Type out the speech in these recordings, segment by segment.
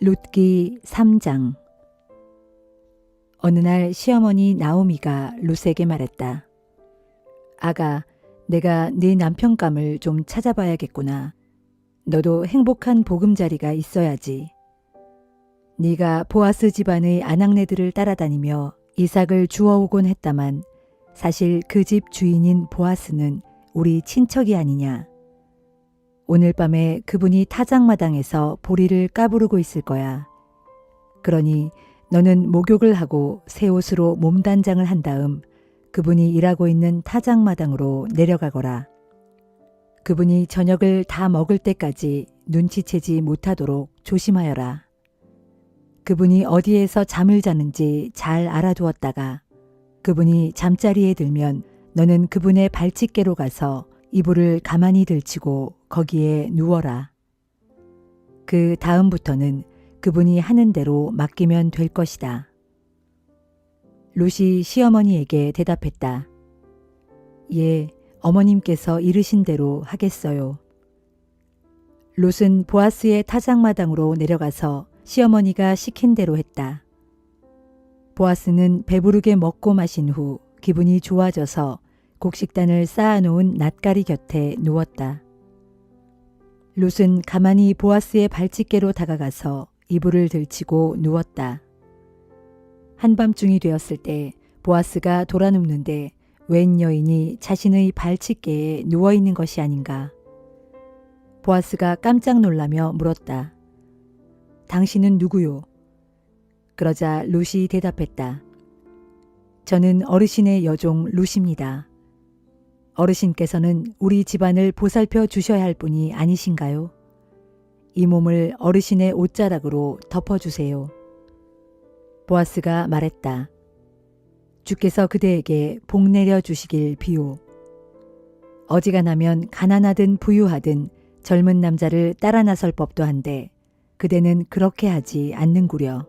룻기 3장. 어느 날 시어머니 나오미가 룻에게 말했다. 아가, 내가 네 남편감을 좀 찾아봐야겠구나. 너도 행복한 보금자리가 있어야지. 네가 보아스 집안의 아낙네들을 따라다니며 이삭을 주워오곤 했다만 사실 그 집 주인인 보아스는 우리 친척이 아니냐. 오늘 밤에 그분이 타작마당에서 보리를 까부르고 있을 거야. 그러니 너는 목욕을 하고 새 옷으로 몸단장을 한 다음 그분이 일하고 있는 타작마당으로 내려가거라. 그분이 저녁을 다 먹을 때까지 눈치채지 못하도록 조심하여라. 그분이 어디에서 잠을 자는지 잘 알아두었다가 그분이 잠자리에 들면 너는 그분의 발치개로 가서 이불을 가만히 들치고 거기에 누워라. 그 다음부터는 그분이 하는 대로 맡기면 될 것이다. 룻이 시어머니에게 대답했다. 예, 어머님께서 이르신 대로 하겠어요. 룻은 보아스의 타작마당으로 내려가서 시어머니가 시킨 대로 했다. 보아스는 배부르게 먹고 마신 후 기분이 좋아져서 곡식단을 쌓아놓은 낫가리 곁에 누웠다. 룻은 가만히 보아스의 발치개로 다가가서 이불을 들치고 누웠다. 한밤중이 되었을 때 보아스가 돌아눕는데 웬 여인이 자신의 발치개에 누워있는 것이 아닌가. 보아스가 깜짝 놀라며 물었다. 당신은 누구요? 그러자 룻이 대답했다. 저는 어르신의 여종 룻입니다. 어르신께서는 우리 집안을 보살펴 주셔야 할 분이 아니신가요? 이 몸을 어르신의 옷자락으로 덮어주세요. 보아스가 말했다. 주께서 그대에게 복 내려 주시길 비오. 어지간하면 가난하든 부유하든 젊은 남자를 따라 나설 법도 한데 그대는 그렇게 하지 않는구려.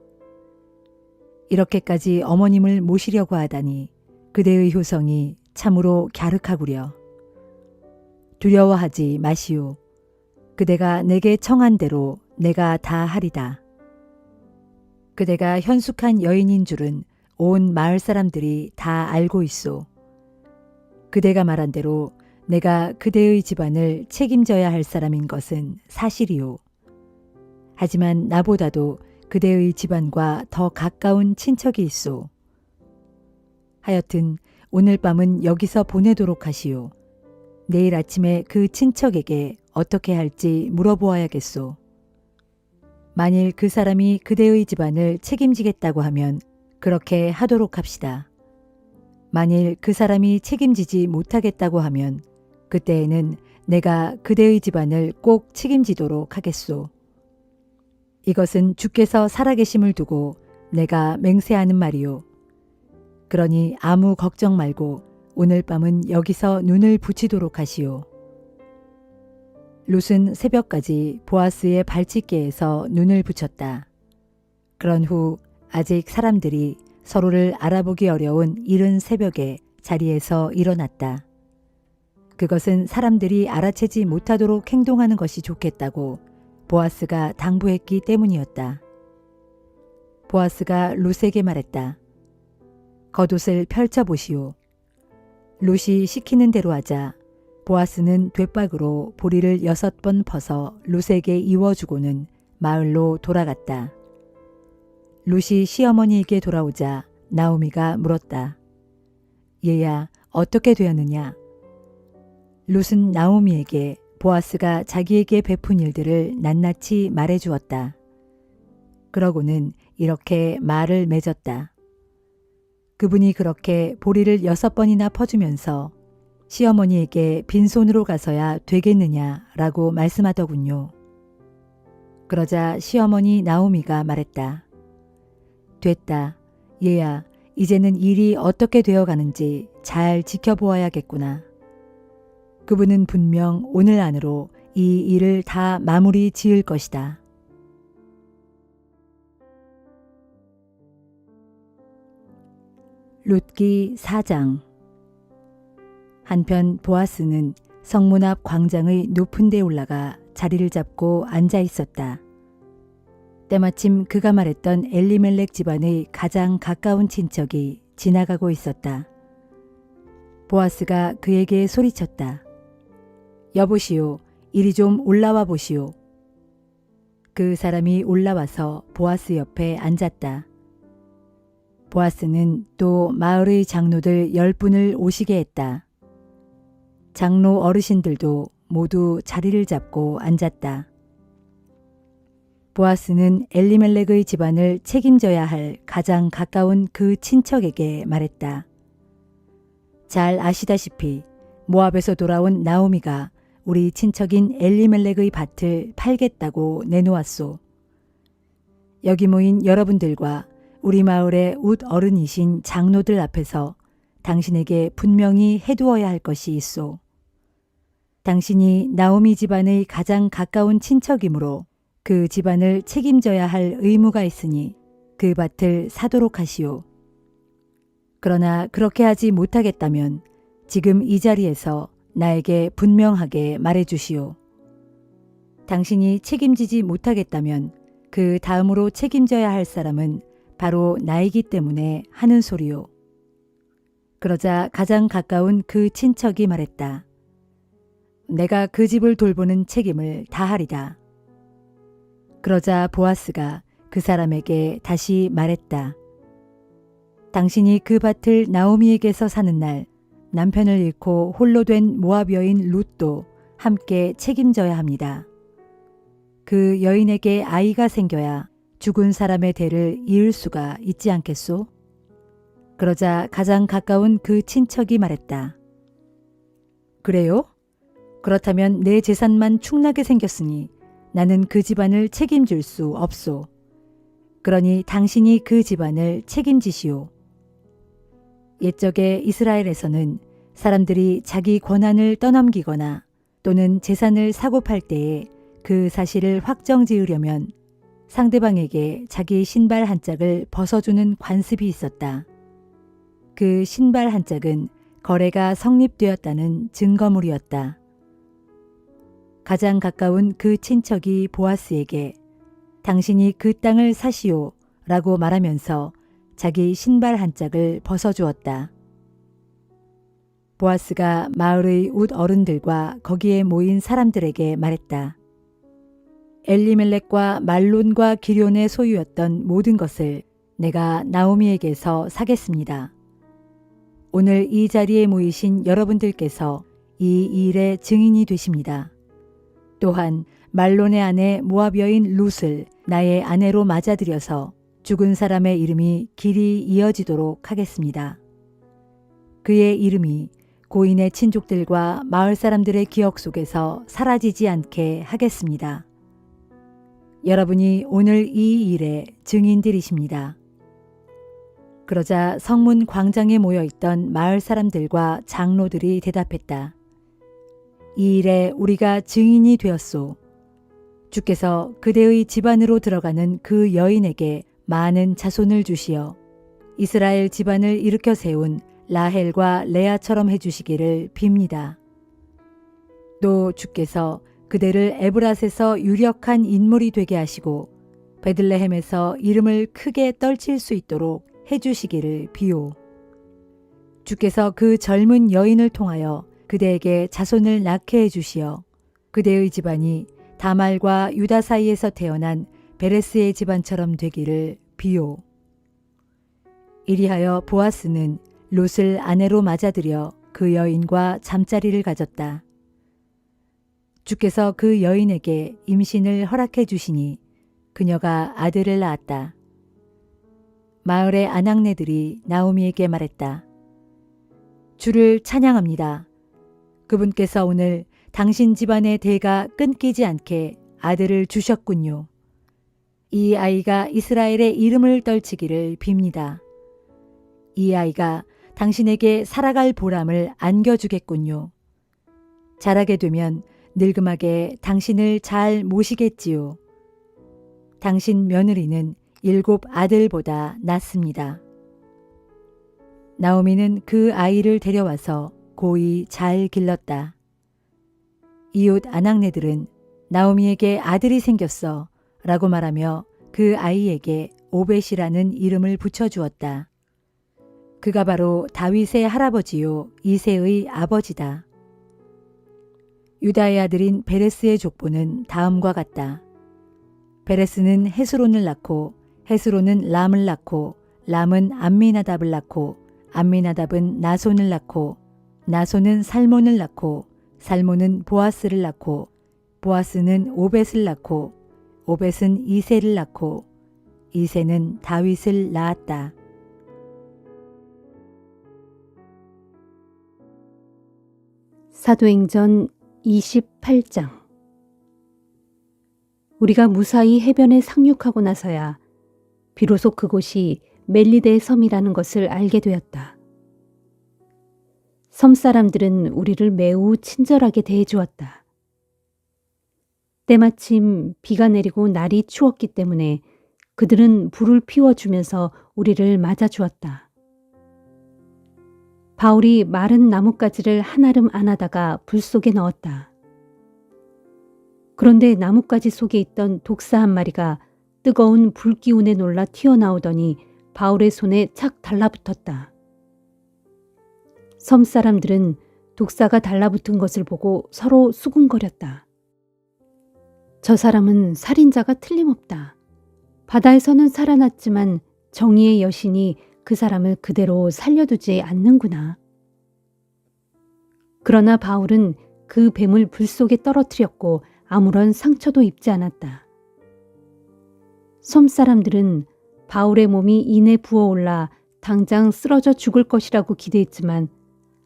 이렇게까지 어머님을 모시려고 하다니 그대의 효성이 참으로 갸륵하구려. 두려워하지 마시오. 그대가 내게 청한 대로 내가 다 하리다. 그대가 현숙한 여인인 줄은 온 마을 사람들이 다 알고 있소. 그대가 말한 대로 내가 그대의 집안을 책임져야 할 사람인 것은 사실이오. 하지만 나보다도 그대의 집안과 더 가까운 친척이 있소. 하여튼 오늘 밤은 여기서 보내도록 하시오. 내일 아침에 그 친척에게 어떻게 할지 물어보아야겠소. 만일 그 사람이 그대의 집안을 책임지겠다고 하면 그렇게 하도록 합시다. 만일 그 사람이 책임지지 못하겠다고 하면 그때에는 내가 그대의 집안을 꼭 책임지도록 하겠소. 이것은 주께서 살아계심을 두고 내가 맹세하는 말이오. 그러니 아무 걱정 말고 오늘 밤은 여기서 눈을 붙이도록 하시오. 룻은 새벽까지 보아스의 발치개에서 눈을 붙였다. 그런 후 아직 사람들이 서로를 알아보기 어려운 이른 새벽에 자리에서 일어났다. 그것은 사람들이 알아채지 못하도록 행동하는 것이 좋겠다고 보아스가 당부했기 때문이었다. 보아스가 룻에게 말했다. 겉옷을 펼쳐보시오. 룻이 시키는 대로 하자 보아스는 돛박으로 보리를 6번 퍼서 룻에게 이워주고는 마을로 돌아갔다. 룻이 시어머니에게 돌아오자 나오미가 물었다. 얘야, 어떻게 되었느냐? 룻은 나오미에게 보아스가 자기에게 베푼 일들을 낱낱이 말해주었다. 그러고는 이렇게 말을 맺었다. 그분이 그렇게 보리를 6번이나 퍼주면서 시어머니에게 빈손으로 가서야 되겠느냐라고 말씀하더군요. 그러자 시어머니 나오미가 말했다. 됐다. 얘야, 이제는 일이 어떻게 되어가는지 잘 지켜보아야겠구나. 그분은 분명 오늘 안으로 이 일을 다 마무리 지을 것이다. 룻기 4장. 한편 보아스는 성문 앞 광장의 높은 데 올라가 자리를 잡고 앉아 있었다. 때마침 그가 말했던 엘리멜렉 집안의 가장 가까운 친척이 지나가고 있었다. 보아스가 그에게 소리쳤다. 여보시오, 이리 좀 올라와 보시오. 그 사람이 올라와서 보아스 옆에 앉았다. 보아스는 또 마을의 장로들 10분을 오시게 했다. 장로 어르신들도 모두 자리를 잡고 앉았다. 보아스는 엘리멜렉의 집안을 책임져야 할 가장 가까운 그 친척에게 말했다. 잘 아시다시피 모압에서 돌아온 나오미가 우리 친척인 엘리멜렉의 밭을 팔겠다고 내놓았소. 여기 모인 여러분들과 우리 마을의 웃 어른이신 장로들 앞에서 당신에게 분명히 해두어야 할 것이 있소. 당신이 나오미 집안의 가장 가까운 친척이므로 그 집안을 책임져야 할 의무가 있으니 그 밭을 사도록 하시오. 그러나 그렇게 하지 못하겠다면 지금 이 자리에서 나에게 분명하게 말해 주시오. 당신이 책임지지 못하겠다면 그 다음으로 책임져야 할 사람은 바로 나이기 때문에 하는 소리요. 그러자 가장 가까운 그 친척이 말했다. 내가 그 집을 돌보는 책임을 다하리다. 그러자 보아스가 그 사람에게 다시 말했다. 당신이 그 밭을 나오미에게서 사는 날 남편을 잃고 홀로 된 모압 여인 룻도 함께 책임져야 합니다. 그 여인에게 아이가 생겨야 죽은 사람의 대를 이을 수가 있지 않겠소? 그러자 가장 가까운 그 친척이 말했다. 그래요? 그렇다면 내 재산만 축나게 생겼으니 나는 그 집안을 책임질 수 없소. 그러니 당신이 그 집안을 책임지시오. 옛적에 이스라엘에서는 사람들이 자기 권한을 떠넘기거나 또는 재산을 사고 팔 때에 그 사실을 확정지으려면 상대방에게 자기 신발 한 짝을 벗어주는 관습이 있었다. 그 신발 한 짝은 거래가 성립되었다는 증거물이었다. 가장 가까운 그 친척이 보아스에게 당신이 그 땅을 사시오 라고 말하면서 자기 신발 한 짝을 벗어주었다. 보아스가 마을의 웃 어른들과 거기에 모인 사람들에게 말했다. 엘리멜렉과 말론과 기럐의 소유였던 모든 것을 내가 나오미에게서 사겠습니다. 오늘 이 자리에 모이신 여러분들께서 이 일의 증인이 되십니다. 또한 말론의 아내 모압 여인 룻을 나의 아내로 맞아들여서 죽은 사람의 이름이 길이 이어지도록 하겠습니다. 그의 이름이 고인의 친족들과 마을 사람들의 기억 속에서 사라지지 않게 하겠습니다. 여러분이 오늘 이 일의 증인들이십니다. 그러자 성문 광장에 모여있던 마을 사람들과 장로들이 대답했다. 이 일에 우리가 증인이 되었소. 주께서 그대의 집안으로 들어가는 그 여인에게 많은 자손을 주시어 이스라엘 집안을 일으켜 세운 라헬과 레아처럼 해주시기를 빕니다. 또 주께서 그대를 에브랏에서 유력한 인물이 되게 하시고 베들레헴에서 이름을 크게 떨칠 수 있도록 해주시기를 비오. 주께서 그 젊은 여인을 통하여 그대에게 자손을 낳게 해주시어 그대의 집안이 다말과 유다 사이에서 태어난 베레스의 집안처럼 되기를 비오. 이리하여 보아스는 롯을 아내로 맞아들여 그 여인과 잠자리를 가졌다. 주께서 그 여인에게 임신을 허락해 주시니 그녀가 아들을 낳았다. 마을의 아낙네들이 나오미에게 말했다. 주를 찬양합니다. 그분께서 오늘 당신 집안의 대가 끊기지 않게 아들을 주셨군요. 이 아이가 이스라엘의 이름을 떨치기를 빕니다. 이 아이가 당신에게 살아갈 보람을 안겨주겠군요. 자라게 되면 늙음하게 당신을 잘 모시겠지요. 당신 며느리는 7 아들보다 낫습니다. 나오미는 그 아이를 데려와서 고이 잘 길렀다. 이웃 아낙네들은 나오미에게 아들이 생겼어 라고 말하며 그 아이에게 오벳이라는 이름을 붙여주었다. 그가 바로 다윗의 할아버지요 이새의 아버지다. 유다의 아들인 베레스의 족보는 다음과 같다. 베레스는 헤스론을 낳고 헤스론은 람을 낳고 람은 암미나답을 낳고 암미나답은 나손을 낳고 나손은 살몬을 낳고 살몬은 보아스를 낳고 보아스는 오벳을 낳고 오벳은 이새를 낳고 이새는 다윗을 낳았다. 사도행전 28장. 우리가 무사히 해변에 상륙하고 나서야 비로소 그곳이 멜리데의 섬이라는 것을 알게 되었다. 섬 사람들은 우리를 매우 친절하게 대해주었다. 때마침 비가 내리고 날이 추웠기 때문에 그들은 불을 피워주면서 우리를 맞아주었다. 바울이 마른 나뭇가지를 한아름 안아다가 불 속에 넣었다. 그런데 나뭇가지 속에 있던 독사 한 마리가 뜨거운 불기운에 놀라 튀어나오더니 바울의 손에 착 달라붙었다. 섬 사람들은 독사가 달라붙은 것을 보고 서로 수군거렸다. 저 사람은 살인자가 틀림없다. 바다에서는 살아났지만 정의의 여신이 그 사람을 그대로 살려두지 않는구나. 그러나 바울은 그 뱀을 불 속에 떨어뜨렸고 아무런 상처도 입지 않았다. 섬 사람들은 바울의 몸이 이내 부어올라 당장 쓰러져 죽을 것이라고 기대했지만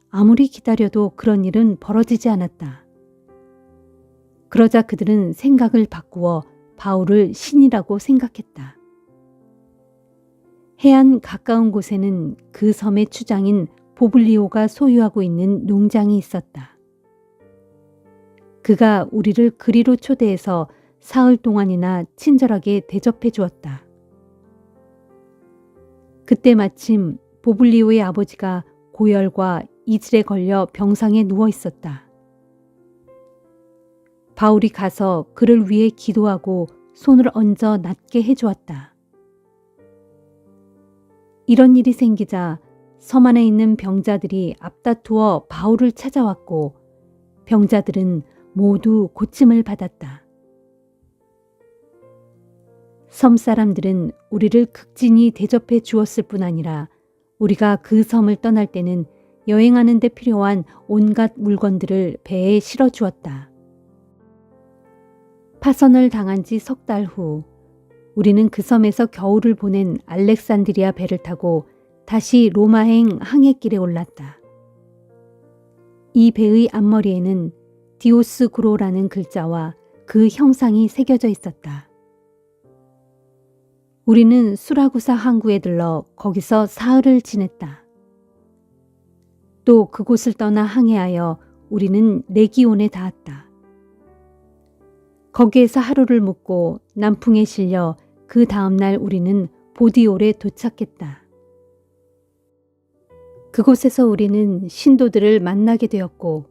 아무리 기다려도 그런 일은 벌어지지 않았다. 그러자 그들은 생각을 바꾸어 바울을 신이라고 생각했다. 해안 가까운 곳에는 그 섬의 추장인 보블리오가 소유하고 있는 농장이 있었다. 그가 우리를 그리로 초대해서 사흘 동안이나 친절하게 대접해 주었다. 그때 마침 보블리오의 아버지가 고열과 이질에 걸려 병상에 누워 있었다. 바울이 가서 그를 위해 기도하고 손을 얹어 낫게 해주었다. 이런 일이 생기자 섬 안에 있는 병자들이 앞다투어 바울을 찾아왔고 병자들은 모두 고침을 받았다. 섬 사람들은 우리를 극진히 대접해 주었을 뿐 아니라 우리가 그 섬을 떠날 때는 여행하는 데 필요한 온갖 물건들을 배에 실어 주었다. 파선을 당한 지 석 달 후 우리는 그 섬에서 겨울을 보낸 알렉산드리아 배를 타고 다시 로마행 항해길에 올랐다. 이 배의 앞머리에는 디오스구로라는 글자와 그 형상이 새겨져 있었다. 우리는 수라구사 항구에 들러 거기서 사흘을 지냈다. 또 그곳을 떠나 항해하여 우리는 레기온에 닿았다. 거기에서 하루를 묵고 남풍에 실려 그 다음날 우리는 보디올에 도착했다. 그곳에서 우리는 신도들을 만나게 되었고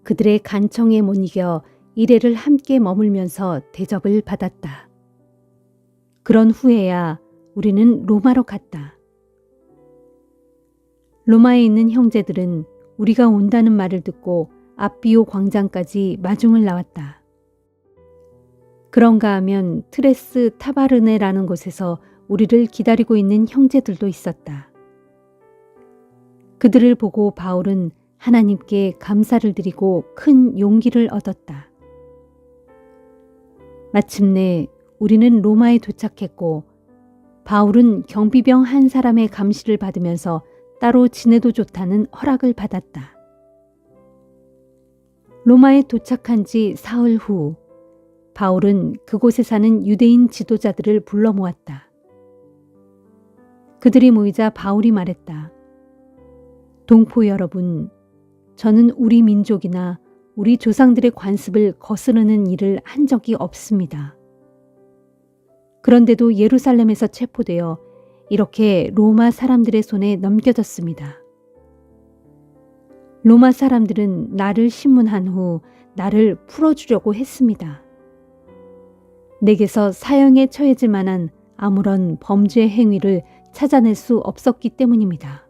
그들의 간청에 못 이겨 이래를 함께 머물면서 대접을 받았다. 그런 후에야 우리는 로마로 갔다. 로마에 있는 형제들은 우리가 온다는 말을 듣고 앞비오 광장까지 마중을 나왔다. 그런가 하면 트레스 타바르네라는 곳에서 우리를 기다리고 있는 형제들도 있었다. 그들을 보고 바울은 하나님께 감사를 드리고 큰 용기를 얻었다. 마침내 우리는 로마에 도착했고 바울은 경비병 한 사람의 감시를 받으면서 따로 지내도 좋다는 허락을 받았다. 로마에 도착한 지 사흘 후 바울은 그곳에 사는 유대인 지도자들을 불러 모았다. 그들이 모이자 바울이 말했다. 동포 여러분, 저는 우리 민족이나 우리 조상들의 관습을 거스르는 일을 한 적이 없습니다. 그런데도 예루살렘에서 체포되어 이렇게 로마 사람들의 손에 넘겨졌습니다. 로마 사람들은 나를 심문한 후 나를 풀어주려고 했습니다. 내게서 사형에 처해질 만한 아무런 범죄 행위를 찾아낼 수 없었기 때문입니다.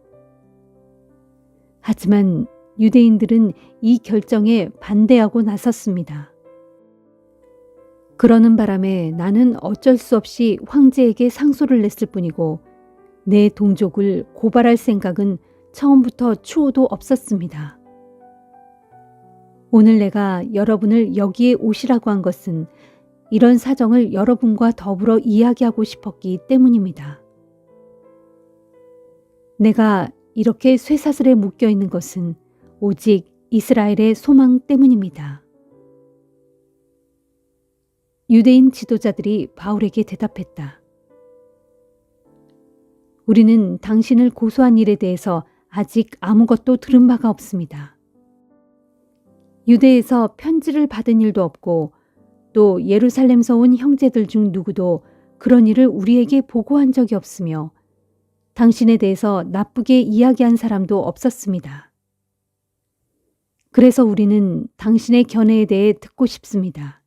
하지만 유대인들은 이 결정에 반대하고 나섰습니다. 그러는 바람에 나는 어쩔 수 없이 황제에게 상소를 냈을 뿐이고 내 동족을 고발할 생각은 처음부터 추호도 없었습니다. 오늘 내가 여러분을 여기에 오시라고 한 것은 이런 사정을 여러분과 더불어 이야기하고 싶었기 때문입니다. 내가 이렇게 쇠사슬에 묶여 있는 것은 오직 이스라엘의 소망 때문입니다. 유대인 지도자들이 바울에게 대답했다. 우리는 당신을 고소한 일에 대해서 아직 아무것도 들은 바가 없습니다. 유대에서 편지를 받은 일도 없고 또 예루살렘서 온 형제들 중 누구도 그런 일을 우리에게 보고한 적이 없으며 당신에 대해서 나쁘게 이야기한 사람도 없었습니다. 그래서 우리는 당신의 견해에 대해 듣고 싶습니다.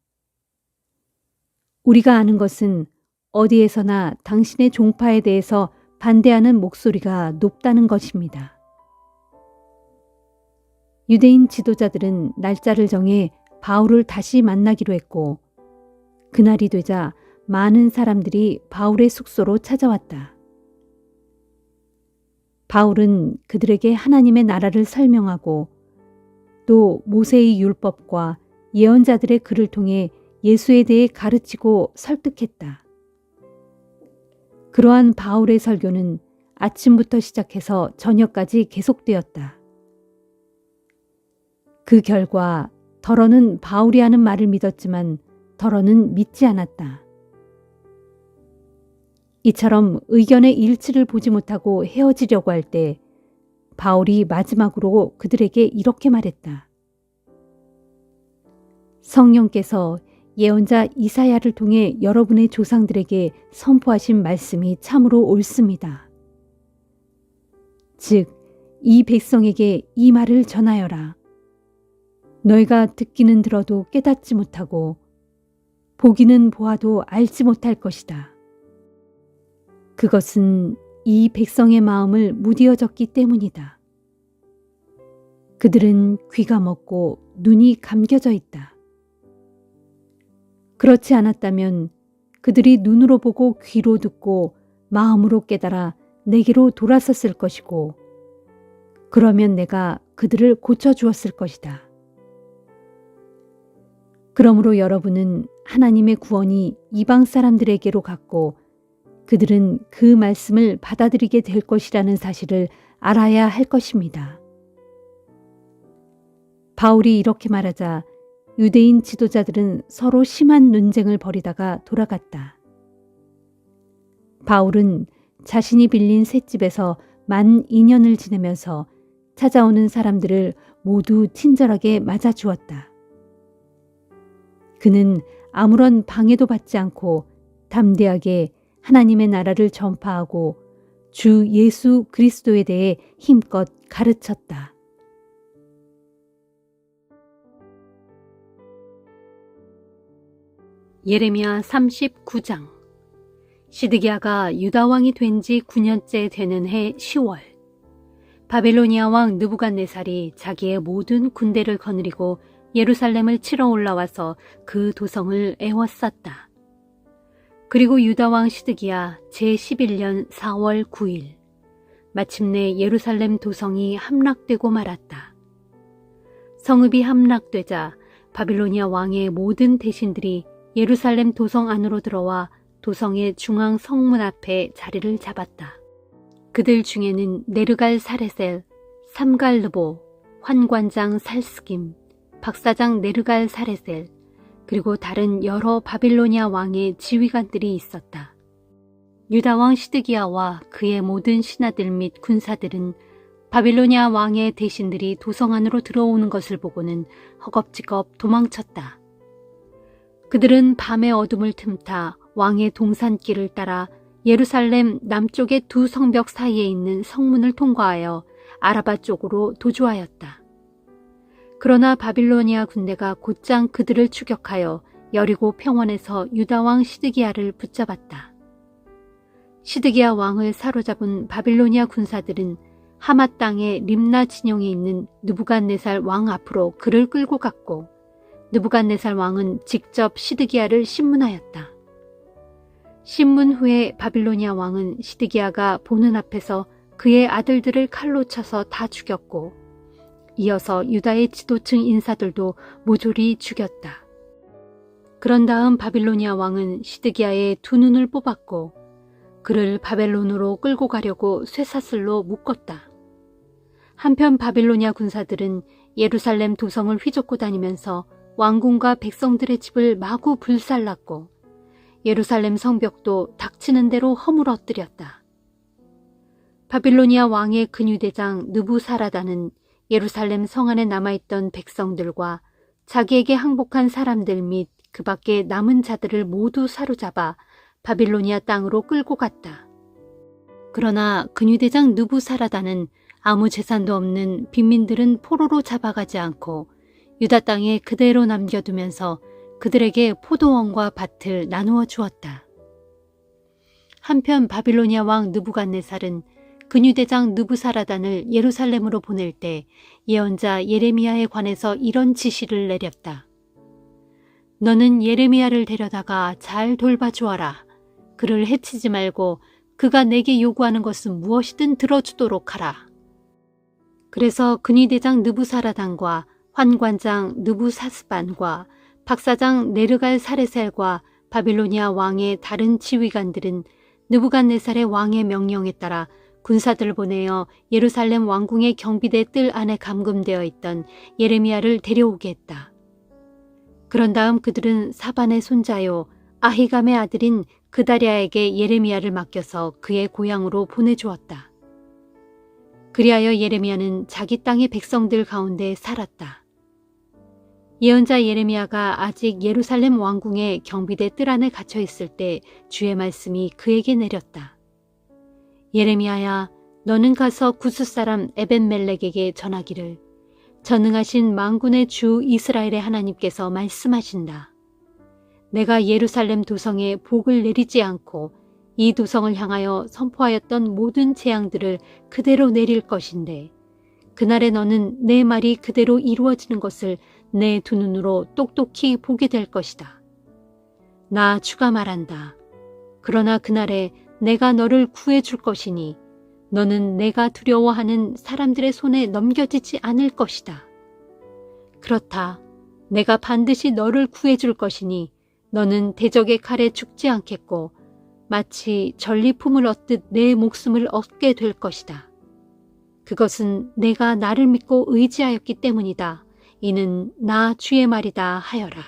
우리가 아는 것은 어디에서나 당신의 종파에 대해서 반대하는 목소리가 높다는 것입니다. 유대인 지도자들은 날짜를 정해 바울을 다시 만나기로 했고 그날이 되자 많은 사람들이 바울의 숙소로 찾아왔다. 바울은 그들에게 하나님의 나라를 설명하고 또 모세의 율법과 예언자들의 글을 통해 예수에 대해 가르치고 설득했다. 그러한 바울의 설교는 아침부터 시작해서 저녁까지 계속되었다. 그 결과 더러는 바울이 하는 말을 믿었지만 더러는 믿지 않았다. 이처럼 의견의 일치를 보지 못하고 헤어지려고 할 때 바울이 마지막으로 그들에게 이렇게 말했다. 성령께서 예언자 이사야를 통해 여러분의 조상들에게 선포하신 말씀이 참으로 옳습니다. 즉, 이 백성에게 이 말을 전하여라. 너희가 듣기는 들어도 깨닫지 못하고 보기는 보아도 알지 못할 것이다. 그것은 이 백성의 마음을 무디어졌기 때문이다. 그들은 귀가 먹고 눈이 감겨져 있다. 그렇지 않았다면 그들이 눈으로 보고 귀로 듣고 마음으로 깨달아 내게로 돌아섰을 것이고 그러면 내가 그들을 고쳐주었을 것이다. 그러므로 여러분은 하나님의 구원이 이방 사람들에게로 갔고 그들은 그 말씀을 받아들이게 될 것이라는 사실을 알아야 할 것입니다. 바울이 이렇게 말하자 유대인 지도자들은 서로 심한 논쟁을 벌이다가 돌아갔다. 바울은 자신이 빌린 셋집에서 만 2년을 지내면서 찾아오는 사람들을 모두 친절하게 맞아주었다. 그는 아무런 방해도 받지 않고 담대하게 하나님의 나라를 전파하고 주 예수 그리스도에 대해 힘껏 가르쳤다. 예레미야 39장. 시드기야가 유다 왕이 된 지 9년째 되는 해 10월, 바벨로니아 왕 느부갓네살이 자기의 모든 군대를 거느리고 예루살렘을 치러 올라와서 그 도성을 에워쌌다. 그리고 유다 왕 시드기야 제11년 4월 9일, 마침내 예루살렘 도성이 함락되고 말았다. 성읍이 함락되자 바빌로니아 왕의 모든 대신들이 예루살렘 도성 안으로 들어와 도성의 중앙 성문 앞에 자리를 잡았다. 그들 중에는 네르갈 사레셀, 삼갈르보, 환관장 살스김, 박사장 네르갈 사레셀, 그리고 다른 여러 바빌로니아 왕의 지휘관들이 있었다. 유다 왕 시드기야와 그의 모든 신하들 및 군사들은 바빌로니아 왕의 대신들이 도성 안으로 들어오는 것을 보고는 허겁지겁 도망쳤다. 그들은 밤의 어둠을 틈타 왕의 동산길을 따라 예루살렘 남쪽의 두 성벽 사이에 있는 성문을 통과하여 아라바 쪽으로 도주하였다. 그러나 바빌로니아 군대가 곧장 그들을 추격하여 여리고 평원에서 유다 왕 시드기야를 붙잡았다. 시드기야 왕을 사로잡은 바빌로니아 군사들은 하맛 땅의 림나 진영에 있는 느부갓네살 왕 앞으로 그를 끌고 갔고, 느부갓네살 왕은 직접 시드기야를 신문하였다. 신문 후에 바빌로니아 왕은 시드기야가 보는 앞에서 그의 아들들을 칼로 쳐서 다 죽였고, 이어서 유다의 지도층 인사들도 모조리 죽였다. 그런 다음 바빌로니아 왕은 시드기야의 두 눈을 뽑았고 그를 바벨론으로 끌고 가려고 쇠사슬로 묶었다. 한편 바빌로니아 군사들은 예루살렘 도성을 휘젓고 다니면서 왕궁과 백성들의 집을 마구 불살랐고 예루살렘 성벽도 닥치는 대로 허물어뜨렸다. 바빌로니아 왕의 근위대장 느부사라다는 예루살렘 성 안에 남아있던 백성들과 자기에게 항복한 사람들 및 그 밖에 남은 자들을 모두 사로잡아 바빌로니아 땅으로 끌고 갔다. 그러나 근위대장 느부사라다는 아무 재산도 없는 빈민들은 포로로 잡아가지 않고 유다 땅에 그대로 남겨두면서 그들에게 포도원과 밭을 나누어 주었다. 한편 바빌로니아 왕 느부갓네살은 근위대장 느부사라단을 예루살렘으로 보낼 때 예언자 예레미야에 관해서 이런 지시를 내렸다. 너는 예레미야를 데려다가 잘 돌봐주어라. 그를 해치지 말고 그가 내게 요구하는 것은 무엇이든 들어주도록 하라. 그래서 근위대장 느부사라단과 환관장 느부사스반과 박사장 네르갈 사레셀과 바빌로니아 왕의 다른 지휘관들은 느부갓네살의 왕의 명령에 따라 군사들을 보내어 예루살렘 왕궁의 경비대 뜰 안에 감금되어 있던 예레미야를 데려오게 했다. 그런 다음 그들은 사반의 손자요 아히감의 아들인 그다랴에게 예레미야를 맡겨서 그의 고향으로 보내주었다. 그리하여 예레미야는 자기 땅의 백성들 가운데 살았다. 예언자 예레미야가 아직 예루살렘 왕궁의 경비대 뜰 안에 갇혀 있을 때 주의 말씀이 그에게 내렸다. 예레미야야, 너는 가서 구스 사람 에벤멜렉에게 전하기를 전능하신 만군의 주 이스라엘의 하나님께서 말씀하신다. 내가 예루살렘 도성에 복을 내리지 않고 이 도성을 향하여 선포하였던 모든 재앙들을 그대로 내릴 것인데 그날에 너는 내 말이 그대로 이루어지는 것을 내 두 눈으로 똑똑히 보게 될 것이다. 나 주가 말한다. 그러나 그날에 내가 너를 구해줄 것이니 너는 내가 두려워하는 사람들의 손에 넘겨지지 않을 것이다. 그렇다. 내가 반드시 너를 구해줄 것이니 너는 대적의 칼에 죽지 않겠고 마치 전리품을 얻듯 내 목숨을 얻게 될 것이다. 그것은 내가 나를 믿고 의지하였기 때문이다. 이는 나 주의 말이다 하여라.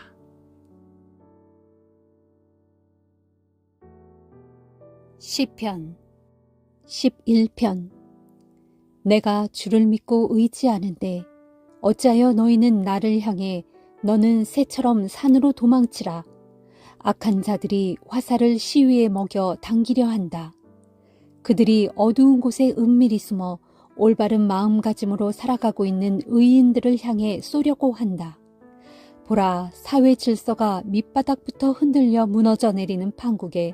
시편 11편. 내가 주를 믿고 의지하는데 어찌하여 너희는 나를 향해 너는 새처럼 산으로 도망치라. 악한 자들이 화살을 시위에 먹여 당기려 한다. 그들이 어두운 곳에 은밀히 숨어 올바른 마음가짐으로 살아가고 있는 의인들을 향해 쏘려고 한다. 보라, 사회 질서가 밑바닥부터 흔들려 무너져 내리는 판국에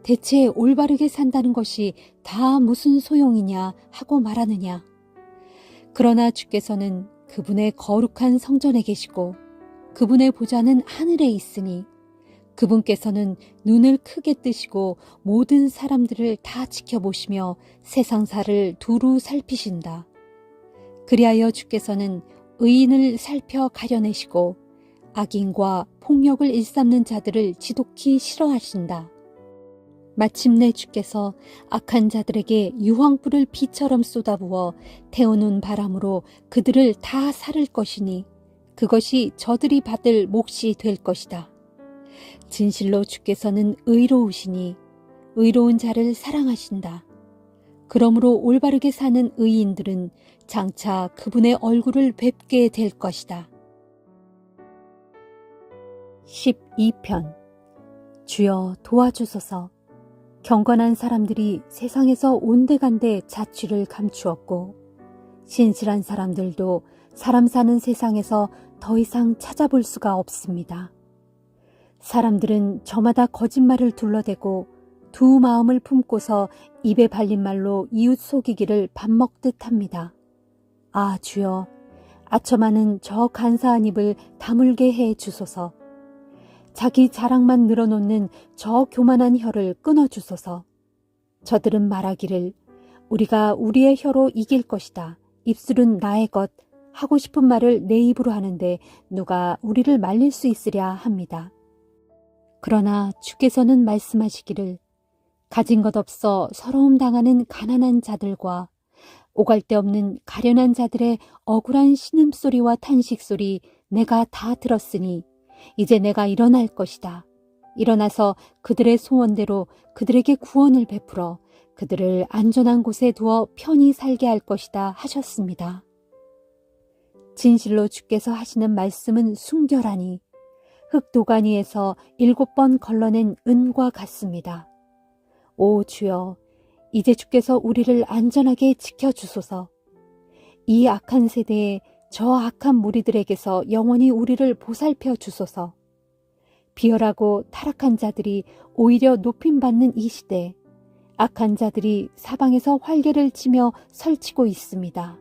대체 올바르게 산다는 것이 다 무슨 소용이냐 하고 말하느냐. 그러나 주께서는 그분의 거룩한 성전에 계시고 그분의 보좌는 하늘에 있으니 그분께서는 눈을 크게 뜨시고 모든 사람들을 다 지켜보시며 세상사를 두루 살피신다. 그리하여 주께서는 의인을 살펴 가려내시고 악인과 폭력을 일삼는 자들을 지독히 싫어하신다. 마침내 주께서 악한 자들에게 유황불을 비처럼 쏟아부어 태우는 바람으로 그들을 다 사를 것이니 그것이 저들이 받을 몫이 될 것이다. 진실로 주께서는 의로우시니 의로운 자를 사랑하신다. 그러므로 올바르게 사는 의인들은 장차 그분의 얼굴을 뵙게 될 것이다. 12편. 주여 도와주소서. 경건한 사람들이 세상에서 온데간데 자취를 감추었고 신실한 사람들도 사람 사는 세상에서 더 이상 찾아볼 수가 없습니다. 사람들은 저마다 거짓말을 둘러대고 두 마음을 품고서 입에 발린 말로 이웃 속이기를 밥 먹듯 합니다. 아, 주여, 아첨하는 저 간사한 입을 다물게 해 주소서. 자기 자랑만 늘어놓는 저 교만한 혀를 끊어 주소서. 저들은 말하기를 우리가 우리의 혀로 이길 것이다. 입술은 나의 것. 하고 싶은 말을 내 입으로 하는데 누가 우리를 말릴 수 있으랴 합니다. 그러나 주께서는 말씀하시기를 가진 것 없어 서러움 당하는 가난한 자들과 오갈 데 없는 가련한 자들의 억울한 신음소리와 탄식소리 내가 다 들었으니 이제 내가 일어날 것이다. 일어나서 그들의 소원대로 그들에게 구원을 베풀어 그들을 안전한 곳에 두어 편히 살게 할 것이다 하셨습니다. 진실로 주께서 하시는 말씀은 순결하니 흙도가니에서 7번 걸러낸 은과 같습니다. 오 주여, 이제 주께서 우리를 안전하게 지켜주소서. 이 악한 세대에 저 악한 무리들에게서 영원히 우리를 보살펴 주소서. 비열하고 타락한 자들이 오히려 높임받는 이 시대, 악한 자들이 사방에서 활개를 치며 설치고 있습니다.